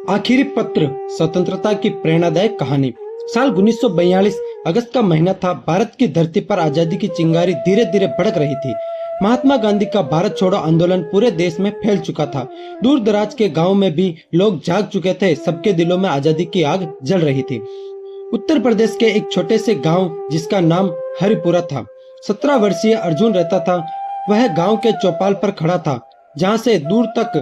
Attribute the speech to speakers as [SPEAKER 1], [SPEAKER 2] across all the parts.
[SPEAKER 1] आखिरी पत्र, स्वतंत्रता की प्रेरणादायक कहानी। साल 1942 अगस्त का महीना था। भारत की धरती पर आजादी की चिंगारी धीरे धीरे भड़क रही थी। महात्मा गांधी का भारत छोड़ो आंदोलन पूरे देश में फैल चुका था। दूर दराज के गाँव में भी लोग जाग चुके थे। सबके दिलों में आजादी की आग जल रही थी। उत्तर प्रदेश के एक छोटे से गांव जिसका नाम हरिपुरा था, 17 वर्षीय अर्जुन रहता था। वह गांव के चौपाल पर खड़ा था, जहां से दूर तक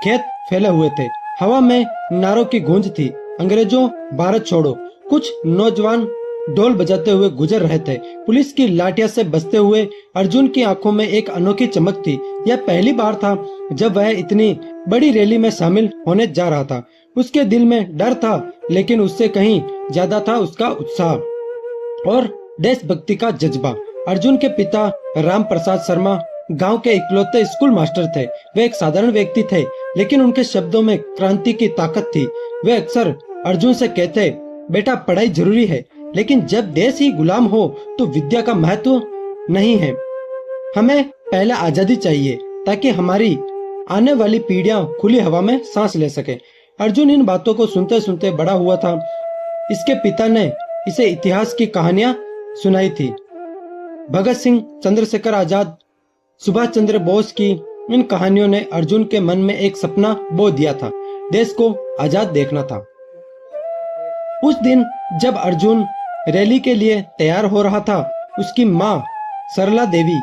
[SPEAKER 1] खेत फैले हुए थे। हवा में नारों की गूंज थी, अंग्रेजों भारत छोड़ो। कुछ नौजवान ढोल बजाते हुए गुजर रहे थे, पुलिस की लाठियों से बचते हुए। अर्जुन की आंखों में एक अनोखी चमक थी। यह पहली बार था जब वह इतनी बड़ी रैली में शामिल होने जा रहा था। उसके दिल में डर था, लेकिन उससे कहीं ज्यादा था उसका उत्साह और देशभक्ति का जज्बा। अर्जुन के पिता राम प्रसाद शर्मा गांव के इकलौते स्कूल मास्टर थे। वे एक साधारण व्यक्ति थे, लेकिन उनके शब्दों में क्रांति की ताकत थी। वे अक्सर अर्जुन से कहते, बेटा पढ़ाई जरूरी है, लेकिन जब देश ही गुलाम हो तो विद्या का महत्व नहीं है। हमें पहले आजादी चाहिए ताकि हमारी आने वाली पीढ़ियां खुली हवा में सांस ले सके। अर्जुन इन बातों को सुनते सुनते बड़ा हुआ था। इसके पिता ने इसे इतिहास की कहानियां सुनाई थी। भगत सिंह, चंद्रशेखर आजाद, सुभाष चंद्र बोस की इन कहानियों ने अर्जुन के मन में एक सपना बो दिया था। देश को आजाद देखना था। उस दिन जब अर्जुन रैली के लिए तैयार हो रहा था, उसकी माँ सरला देवी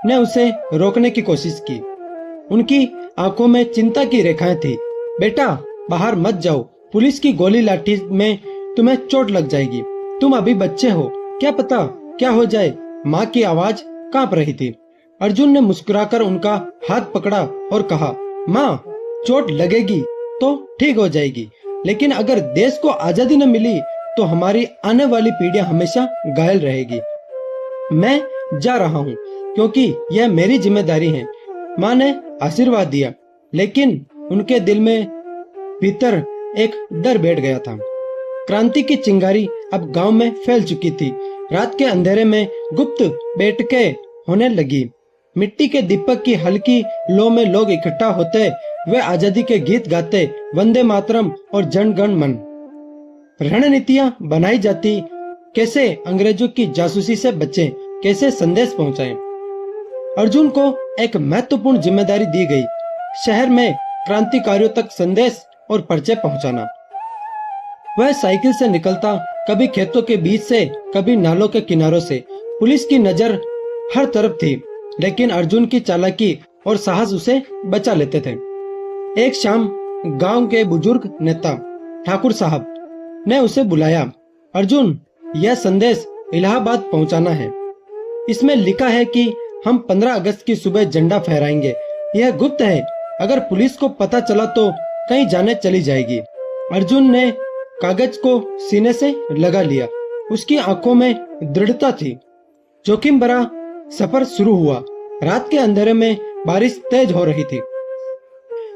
[SPEAKER 1] ने उसे रोकने की कोशिश की। उनकी आंखों में चिंता की रेखाएं थी। बेटा बाहर मत जाओ, पुलिस की गोली लाठी में तुम्हें चोट लग जाएगी। तुम अभी बच्चे हो, क्या पता क्या हो जाए। माँ की आवाज कांप रही थी। अर्जुन ने मुस्कुराकर उनका हाथ पकड़ा और कहा, माँ चोट लगेगी तो ठीक हो जाएगी, लेकिन अगर देश को आजादी न मिली तो हमारी आने वाली पीढ़ियां हमेशा घायल रहेगी। मैं जा रहा हूँ क्योंकि यह मेरी जिम्मेदारी है। माँ ने आशीर्वाद दिया, लेकिन उनके दिल में भीतर एक डर बैठ गया था। क्रांति की चिंगारी अब गांव में फैल चुकी थी। रात के अंधेरे में गुप्त बैठकें होने लगी। मिट्टी के दीपक की हल्की लो में लोग इकट्ठा होते। वे आजादी के गीत गाते, वंदे मातरम और जन गण मन। रणनीतियां बनाई जाती, कैसे अंग्रेजों की जासूसी से बचें, कैसे संदेश पहुंचाएं। अर्जुन को एक महत्वपूर्ण जिम्मेदारी दी गई, शहर में क्रांतिकारियों तक संदेश और पर्चे पहुंचाना। वह साइकिल से निकलता, कभी खेतों के बीच से, कभी नालों के किनारों से। पुलिस की नजर हर तरफ थी, लेकिन अर्जुन की चालाकी और साहस उसे बचा लेते थे। एक शाम गांव के बुजुर्ग नेता ठाकुर साहब ने उसे बुलाया। अर्जुन, यह संदेश इलाहाबाद पहुंचाना है। इसमें लिखा है कि हम 15 अगस्त की सुबह झंडा फहराएंगे। यह गुप्त है, अगर पुलिस को पता चला तो कहीं जाने चली जाएगी। अर्जुन ने कागज को सीने से लगा लिया। उसकी आंखों में दृढ़ता थी। जोखिम भरा सफर शुरू हुआ। रात के अंधेरे में बारिश तेज हो रही थी।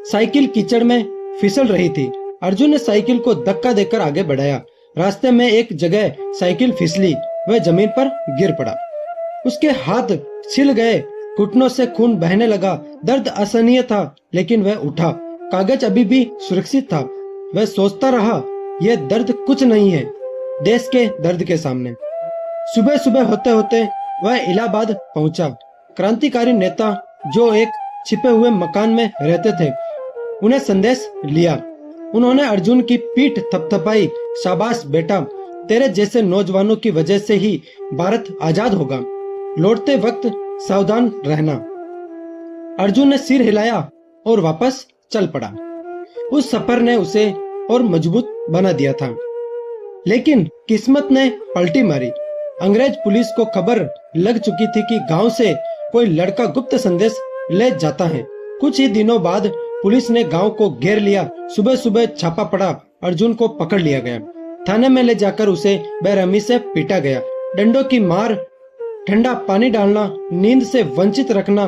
[SPEAKER 1] साइकिल कीचड़ में फिसल रही थी। अर्जुन ने साइकिल को धक्का देकर आगे बढ़ाया। रास्ते में एक जगह साइकिल फिसली, वह जमीन पर गिर पड़ा। उसके हाथ छिल गए, घुटनों से खून बहने लगा। दर्द असहनीय था, लेकिन वह उठा। कागज अभी भी सुरक्षित था। वह सोचता रहा, यह दर्द कुछ नहीं है देश के दर्द के सामने। सुबह सुबह होते होते वह इलाहाबाद पहुंचा। क्रांतिकारी नेता जो एक छिपे हुए मकान में रहते थे, उन्हें संदेश लिया। उन्होंने अर्जुन की पीठ थपथपाई। शाबाश बेटा, तेरे जैसे नौजवानों की वजह से ही भारत आजाद होगा। लौटते वक्त सावधान रहना। अर्जुन ने सिर हिलाया और वापस चल पड़ा। उस सफर ने उसे और मजबूत बना दिया था, लेकिन किस्मत ने पलटी मारी। अंग्रेज पुलिस को खबर लग चुकी थी कि गांव से कोई लड़का गुप्त संदेश ले जाता है। कुछ ही दिनों बाद पुलिस ने गांव को घेर लिया। सुबह सुबह छापा पड़ा। अर्जुन को पकड़ लिया गया। थाने में ले जाकर उसे बेरहमी से पीटा गया। डंडों की मार, ठंडा पानी डालना, नींद से वंचित रखना,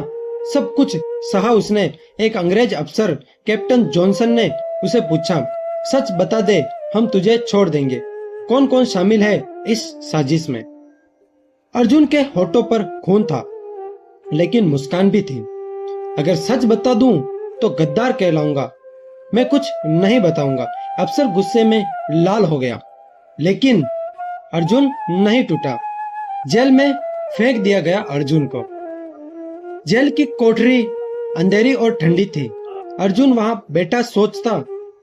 [SPEAKER 1] सब कुछ सहा उसने। एक अंग्रेज अफसर कैप्टन जॉनसन ने उसे पूछा, सच बता दे, हम तुझे छोड़ देंगे। कौन कौन शामिल है इस साजिश में? अर्जुन के होठों पर खून था, लेकिन मुस्कान भी थी। अगर सच बता दूं तो गद्दार कहलाऊंगा। मैं कुछ नहीं बताऊंगा। अफसर गुस्से में लाल हो गया, लेकिन अर्जुन नहीं टूटा। जेल में फेंक दिया गया अर्जुन को। जेल की कोठरी अंधेरी और ठंडी थी। अर्जुन वहां बैठा सोचता,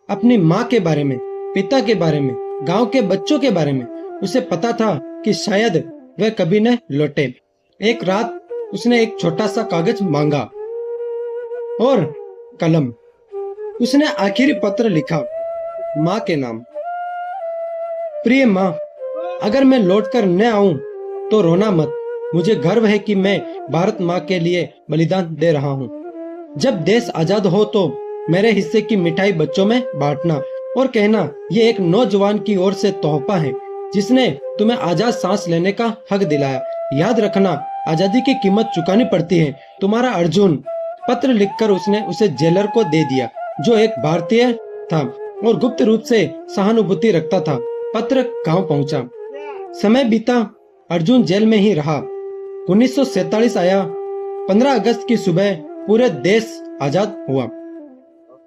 [SPEAKER 1] अपनी माँ के बारे में, पिता के बारे में, गांव के बच्चों के बारे में। उसे पता था कि शायद वह कभी न लौटे। एक रात उसने एक छोटा सा कागज मांगा और कलम। उसने आखिरी पत्र लिखा, माँ के नाम। प्रिय माँ, अगर मैं लौटकर न आऊं तो रोना मत। मुझे गर्व है कि मैं भारत माँ के लिए बलिदान दे रहा हूँ। जब देश आजाद हो तो मेरे हिस्से की मिठाई बच्चों में बांटना और कहना, ये एक नौजवान की ओर से तोहफा है जिसने तुम्हें आजाद सांस लेने का हक दिलाया। याद रखना, आजादी की कीमत चुकानी पड़ती है। तुम्हारा अर्जुन। पत्र लिखकर उसने उसे जेलर को दे दिया, जो एक भारतीय था और गुप्त रूप से सहानुभूति रखता था। पत्र गांव पहुंचा। समय बीता, अर्जुन जेल में ही रहा। 1947 आया। 15 अगस्त की सुबह पूरे देश आजाद हुआ।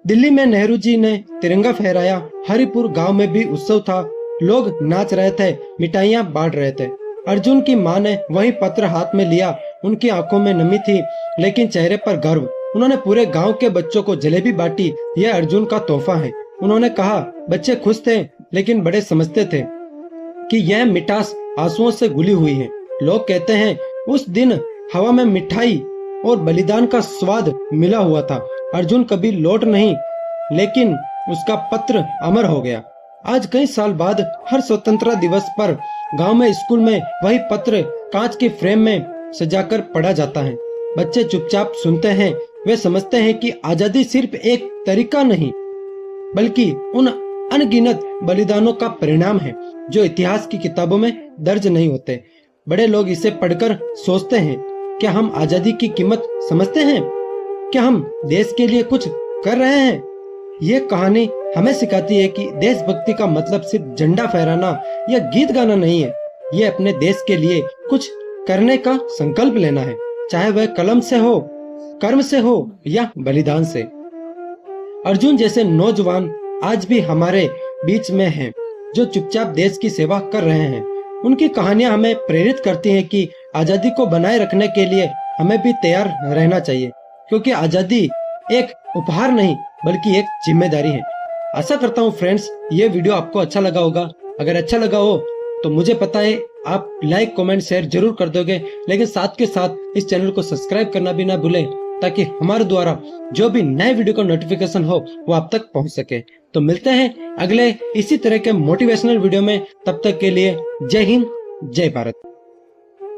[SPEAKER 1] दिल्ली में नेहरू जी ने तिरंगा फहराया। हरिपुर गांव में भी उत्सव था। लोग नाच रहे थे, मिठाइयां बांट रहे थे। अर्जुन की मां ने वही पत्र हाथ में लिया। उनकी आंखों में नमी थी, लेकिन चेहरे पर गर्व। उन्होंने पूरे गांव के बच्चों को जलेबी बांटी। यह अर्जुन का तोहफा है। उन्होंने कहा, बच्चे खुश थे, लेकिन बड़े समझते थे कि यह मिठास आंसुओं से घुली हुई है। लोग कहते हैं, उस दिन हवा में मिठाई और बलिदान का स्वाद मिला हुआ था। अर्जुन कभी लौट नहीं, लेकिन उसका पत्र अमर हो गया। आज कई साल बाद हर स्वतंत्रता दिवस पर गांव में, स्कूल में वही पत्र कांच की फ्रेम में सजाकर पढ़ा जाता है। बच्चे चुपचाप सुनते हैं। वे समझते हैं कि आजादी सिर्फ एक तरीका नहीं, बल्कि उन अनगिनत बलिदानों का परिणाम है जो इतिहास की किताबों में दर्ज नहीं होते। बड़े लोग इसे पढ़कर सोचते हैं, क्या हम आजादी की कीमत समझते हैं? क्या हम देश के लिए कुछ कर रहे हैं? ये कहानी हमें सिखाती है कि देशभक्ति का मतलब सिर्फ झंडा फहराना या गीत गाना नहीं है। ये अपने देश के लिए कुछ करने का संकल्प लेना है, चाहे वह कलम से हो, कर्म से हो या बलिदान से। अर्जुन जैसे नौजवान आज भी हमारे बीच में हैं, जो चुपचाप देश की सेवा कर रहे हैं। उनकी कहानियां हमें प्रेरित करती हैं कि आजादी को बनाए रखने के लिए हमें भी तैयार रहना चाहिए, क्योंकि आजादी एक उपहार नहीं बल्कि एक जिम्मेदारी है। आशा करता हूँ फ्रेंड्स, ये वीडियो आपको अच्छा लगा होगा। अगर अच्छा लगा हो तो मुझे पता है आप लाइक, कमेंट, शेयर जरूर कर दोगे, लेकिन साथ के साथ इस चैनल को सब्सक्राइब करना भी ना भूलें, ताकि हमारे द्वारा जो भी नए वीडियो का नोटिफिकेशन हो वो आप तक पहुंच सके। तो मिलते हैं अगले इसी तरह के मोटिवेशनल वीडियो में। तब तक के लिए जय हिंद, जय भारत।